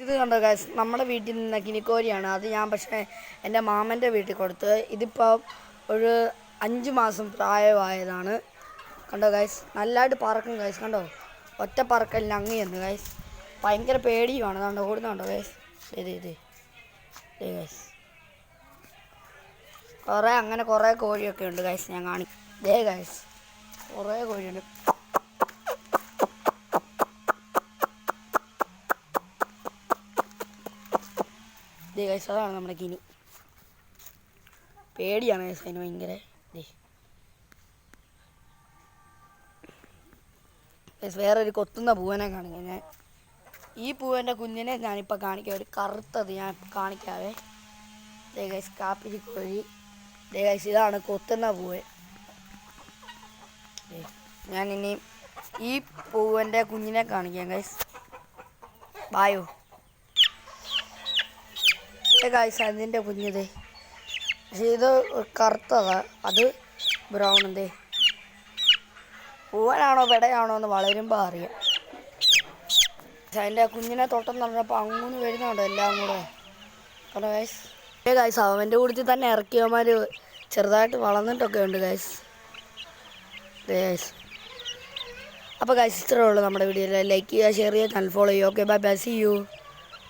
ഇത് കണ്ടോ ഗൈസ്, നമ്മുടെ വീട്ടിൽ നിന്ന് കിനിക്കോരിയാണ്. അത് ഞാൻ പക്ഷേ എൻ്റെ മാമൻ്റെ വീട്ടിൽ കൊടുത്ത്. ഇതിപ്പോൾ ഒരു 5 മാസം പ്രായമായതാണ്. കണ്ടോ ഗൈസ്, നല്ലതായിട്ട് പറക്കും ഗൈസ്. കണ്ടോ, ഒറ്റ പറക്കലിന് അങ്ങ് ചെന്ന് ഗൈസ്. ഭയങ്കര പേടിയുമാണ്. കണ്ടോ ഓടുന്നുണ്ടോ ഗൈസ്. ഇത് ഗൈസ്, കുറേ കോഴിയൊക്കെ ഉണ്ട് ഗൈസ്. ഞാൻ കാണിക്കാം. ഗൈസ്, കുറേ കോഴിയുണ്ട്. ഗൈസ്, അതാണ് നമ്മുടെ കിനി. പേടിയാണ് ഗൈസ് അതിന് ഭയങ്കര. വേറൊരു കൊത്തുന്ന പൂവനെ കാണിക്കാം ഞാൻ. ഈ പൂവൻ്റെ കുഞ്ഞിനെ ഞാനിപ്പോൾ കാണിക്കാം. ഒരു കറുത്തത് ഞാൻ കാണിക്കാവേ. ഗൈസ്, കാപ്പിരി കോഴി. ഗൈസ്, ഇതാണ് കൊത്തുന്ന പൂവൻ. ഞാനിനി ഈ പൂവൻ്റെ കുഞ്ഞിനെ കാണിക്കാം ഗൈസ്. ബായോ ഗൈസ്, അതിൻ്റെ കുഞ്ഞിതേ. പക്ഷേ ഇത് കറുത്തതാ, അത് ബ്രൗൺ. പൂവനാണോ പെടയാണോ എന്ന് വളരുമ്പോൾ അറിയാം. അതിൻ്റെ കുഞ്ഞിനെ തൊട്ടെന്ന് പറഞ്ഞപ്പോൾ അങ്ങനെ വരുന്നുണ്ടോ എല്ലാം കൂടെ. കണ്ടോ ഗൈസ്. ഗൈസ്, അവൻ്റെ കൂട്ടത്തിൽ തന്നെ ഇറക്കിയവന്മാർ ചെറുതായിട്ട് വളർന്നിട്ടൊക്കെ ഉണ്ട് ഗൈസ്. ഗൈസ്, അപ്പോൾ ഗൈസ്, ഇത്രയേ ഉള്ളൂ നമ്മുടെ വീഡിയോയിൽ. ലൈക്ക് ചെയ്യുക, ഷെയർ ചെയ്യുക, ചാനൽ ഫോളോ ചെയ്യുക. Okay, bye bye, see U.